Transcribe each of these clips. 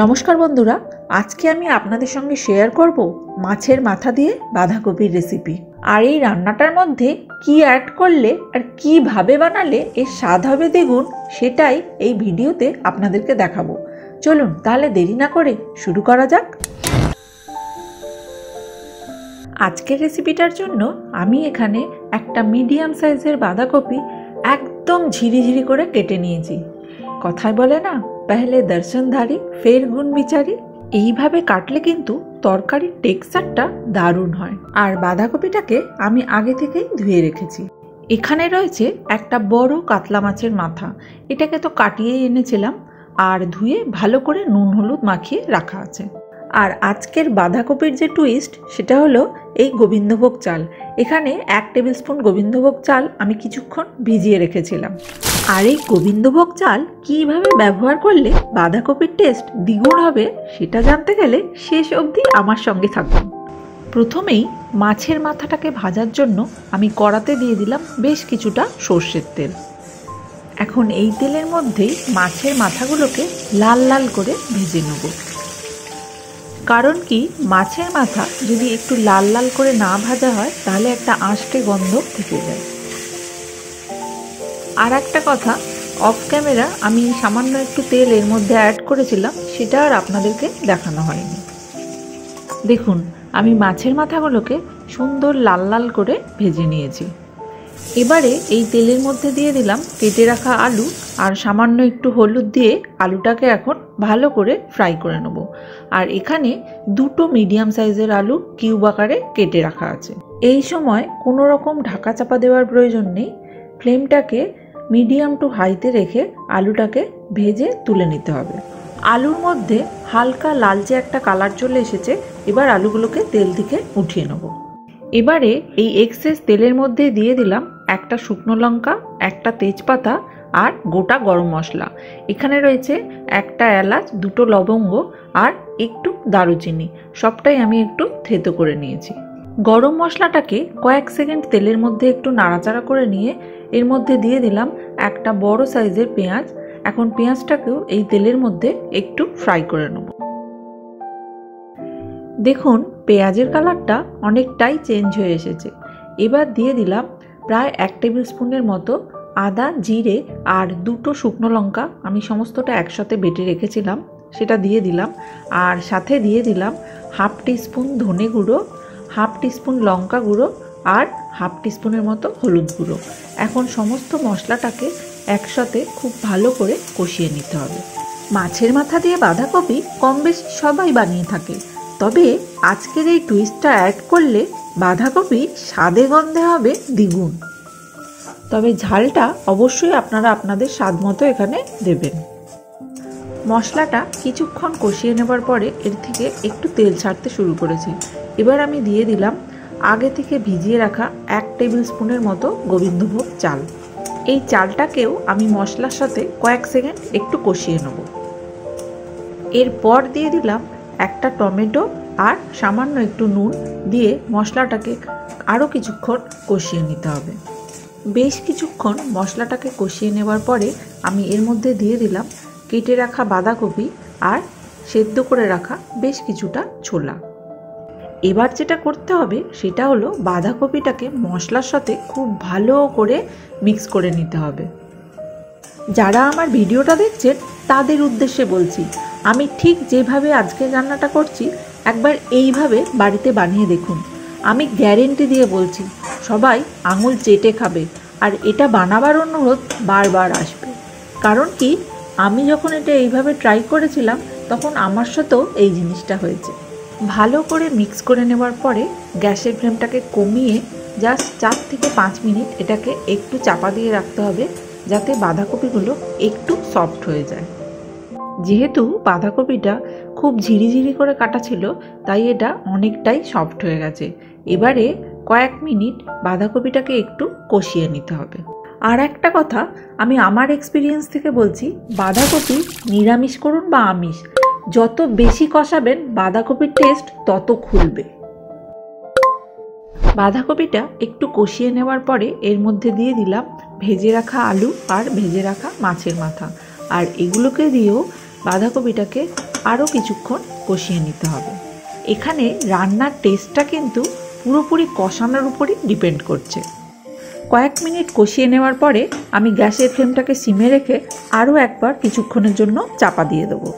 নমস্কার বন্ধুরা, আজকে আমি আপনাদের সঙ্গে শেয়ার করব মাছের মাথা দিয়ে বাঁধাকপির রেসিপি। আর এই রান্নাটার মধ্যে কি অ্যাড করলে আর কিভাবে বানালে এর স্বাদ হবে দ্বিগুণ, সেটাই এই ভিডিওতে আপনাদেরকে দেখাবো। চলুন তাহলে দেরি না করে শুরু করা যাক। আজকের রেসিপিটার জন্য আমি এখানে একটা মিডিয়াম সাইজের বাঁধাকপি একদম ঝিরিঝিরি করে কেটে নিয়েছি। কথায় বলে না, পহলে দর্শনধারী ফের গুণ বিচারি। এইভাবে কাটলে কিন্তু তরকারির টেক্সচারটা দারুণ হয়। আর বাঁধাকপিটাকে আমি আগে থেকেই ধুয়ে রেখেছি। এখানে রয়েছে একটা বড় কাতলা মাছের মাথা। এটাকে তো কাটিয়ে এনেছিলাম আর ধুয়ে ভালো করে নুন হলুদ মাখিয়ে রাখা আছে। আর আজকের বাঁধাকপির যে টুইস্ট সেটা হলো এই গোবিন্দভোগ চাল। এখানে 1 টেবিল স্পুন গোবিন্দভোগ চাল আমি কিছুক্ষণ ভিজিয়ে রেখেছিলাম। আর এই গোবিন্দভোগ চাল কিভাবে ব্যবহার করলে বাঁধাকপির টেস্ট দ্বিগুণ হবে সেটা জানতে গেলে শেষ অবধি আমার সঙ্গে থাকুন। প্রথমেই মাছের মাথাটাকে ভাজার জন্য আমি কড়াতে দিয়ে দিলাম বেশ কিছুটা সর্ষের তেল। এখন এই তেলের মধ্যেই মাছের মাথাগুলোকে লাল লাল করে ভেজে নেব। কারণ কি, মাছের মাথা যদি একটু লাল লাল করে না ভাজা হয় তাহলে একটা আঁশটে গন্ধ থেকে যায়। আর একটা কথা, অফ ক্যামেরা আমি সামান্য একটু তেল এর মধ্যে অ্যাড করেছিলাম, সেটা আর আপনাদেরকে দেখানো হয়নি। দেখুন, আমি মাছের মাথাগুলোকে সুন্দর লাল লাল করে ভেজে নিয়েছি। এবারে এই তেলের মধ্যে দিয়ে দিলাম কেটে রাখা আলু আর সামান্য একটু হলুদ দিয়ে আলুটাকে এখন ভালো করে ফ্রাই করে নেব। আর এখানে 2টো মিডিয়াম সাইজের আলু কিউব আকারে কেটে রাখা আছে। এই সময় কোনো রকম ঢাকা চাপা দেওয়ার প্রয়োজন নেই। ফ্লেমটাকে মিডিয়াম টু হাইতে রেখে আলুটাকে ভেজে তুলে নিতে হবে। আলুর মধ্যে হালকা লালচে একটা কালার চলে এসেছে। এবার আলুগুলোকে তেল থেকে উঠিয়ে নেব। এবারে এই এক্সেস তেলের মধ্যে দিয়ে দিলাম একটা শুকনো লঙ্কা, একটা তেজপাতা আর গোটা গরম মশলা। এখানে রয়েছে একটা এলাচ, 2টো লবঙ্গ আর একটু দারুচিনি। সবটাই আমি একটু থেতো করে নিয়েছি। গরম মশলাটাকে কয়েক সেকেন্ড তেলের মধ্যে একটু নাড়াচাড়া করে নিয়ে এর মধ্যে দিয়ে দিলাম একটা বড় সাইজের পেঁয়াজ। এখন পেঁয়াজটাকেও এই তেলের মধ্যে একটু ফ্রাই করে নেব। দেখুন, পেঁয়াজের কালারটা অনেকটাই চেঞ্জ হয়ে এসেছে। এবার দিয়ে দিলাম প্রায় 1 টেবিল স্পুনের মতো আদা, জিরে আর 2টো শুকনো লঙ্কা। আমি সমস্তটা একসাথে বেটে রেখেছিলাম, সেটা দিয়ে দিলাম। আর সাথে দিয়ে দিলাম 1/2 টিস্পুন ধনে গুঁড়ো, 1/2 টিস্পুন লঙ্কা গুঁড়ো আর 1/2 টিস্পুনের মতো হলুদ গুঁড়ো। এখন সমস্ত মশলাটাকে একসাথে খুব ভালো করে কষিয়ে নিতে হবে। মাছের মাথা দিয়ে বাঁধাকপি কম বেশি সবাই বানিয়ে থাকে, তবে আজকের এই টুইস্টটা অ্যাড করলে বাঁধাকপি স্বাদে গন্ধে হবে দ্বিগুণ। তবে ঝালটা অবশ্যই আপনারা আপনাদের স্বাদ মতো এখানে দেবেন। মশলাটা কিছুক্ষণ কষিয়ে নেবার পরে এর থেকে একটু তেল ছাড়তে শুরু করেছে। এবার আমি দিয়ে দিলাম আগে থেকে ভিজিয়ে রাখা 1 টেবিল স্পুনের মতো গোবিন্দভোগ চাল। এই চালটাকেও আমি মশলার সাথে কয়েক সেকেন্ড একটু কষিয়ে নেব। এরপর দিয়ে দিলাম একটা টমেটো আর সামান্য একটু নুন দিয়ে মশলাটাকে আরও কিছুক্ষণ কষিয়ে নিতে হবে। বেশ কিছুক্ষণ মশলাটাকে কষিয়ে নেবার পরে আমি এর মধ্যে দিয়ে দিলাম কেটে রাখা বাঁধাকপি আর সেদ্ধ করে রাখা বেশ কিছুটা ছোলা। এবার যেটা করতে হবে সেটা হলো বাঁধাকপিটাকে মশলার সাথে খুব ভালো করে মিক্স করে নিতে হবে। যারা আমার ভিডিওটা দেখছেন তাদের উদ্দেশ্যে বলছি, আমি ঠিক যেভাবে আজকে রান্নাটা করছি একবার এইভাবে বাড়িতে বানিয়ে দেখুন। আমি গ্যারেন্টি দিয়ে বলছি, সবাই আঙুল চেটে খাবে আর এটা বানাবার অনুরোধ বারবার আসবে। কারণ কি, আমি যখন এটা এইভাবে ট্রাই করেছিলাম তখন আমার সাথেও এই জিনিসটা হয়েছে। ভালো করে মিক্স করে নেবার পরে গ্যাসের ফ্লেমটাকে কমিয়ে জাস্ট 4 থেকে 5 মিনিট এটাকে একটু চাপা দিয়ে রাখতে হবে, যাতে বাঁধাকপিগুলো একটু সফট হয়ে যায়। যেহেতু বাঁধাকপিটা খুব ঝিরিঝিরি করে কাটা ছিল তাই এটা অনেকটাই সফট হয়ে গেছে। এবারে কয়েক মিনিট বাঁধাকপিটাকে একটু কষিয়ে নিতে হবে। আর একটা কথা, আমি আমার এক্সপিরিয়েন্স থেকে বলছি, বাঁধাকপি নিরামিষ করুন বা আমিষ, যত বেশি কষাবেন বাঁধাকপির টেস্ট তত খুলবে। বাঁধাকপিটা একটু কষিয়ে নেওয়ার পরে এর মধ্যে দিয়ে দিলাম ভেজে রাখা আলু আর ভেজে রাখা মাছের মাথা। আর এগুলোকে দিয়েও বাঁধাকপিটাকে আরও কিছুক্ষণ কষিয়ে নিতে হবে। এখানে রান্নার টেস্টটা কিন্তু পুরোপুরি কষানোর উপরই ডিপেন্ড করছে। কয়েক মিনিট কষিয়ে নেওয়ার পরে আমি গ্যাসের ফ্লেমটাকে সিমে রেখে আরও একবার কিছুক্ষণের জন্য চাপা দিয়ে দেবো।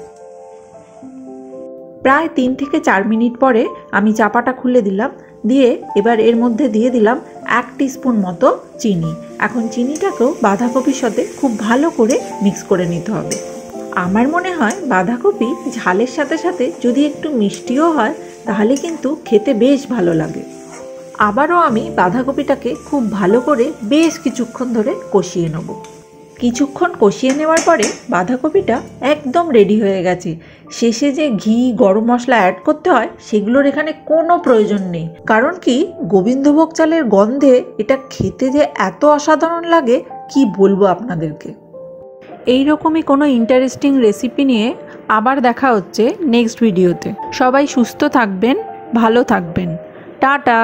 প্রায় 3 থেকে 4 মিনিট পরে আমি চাপাটা খুলে দিলাম, দিয়ে এবার এর মধ্যে দিয়ে দিলাম 1 টিস্পুন মতো চিনি। এখন চিনিটাকেও বাঁধাকপির সাথে খুব ভালো করে মিক্স করে নিতে হবে। আমার মনে হয় বাঁধাকপি ঝালের সাথে সাথে যদি একটু মিষ্টিও হয় তাহলে কিন্তু খেতে বেশ ভালো লাগে। আবারও আমি বাঁধাকপিটাকে খুব ভালো করে বেশ কিছুক্ষণ ধরে কষিয়ে নেব। কিছুক্ষণ কষিয়ে নেওয়ার পরে বাঁধাকপিটা একদম রেডি হয়ে গেছে। শেষে যে ঘি, গরম মশলা অ্যাড করতে হয় সেগুলোর এখানে কোনো প্রয়োজন নেই, কারণ কি গোবিন্দভোগ চালের গন্ধে এটা খেতে যে এত অসাধারণ লাগে কি বলবো আপনাদেরকে। এইরকমই কোনো ইন্টারেস্টিং রেসিপি নিয়ে আবার দেখা হচ্ছে নেক্সট ভিডিওতে। সবাই সুস্থ থাকবেন, ভালো থাকবেন। টাটা।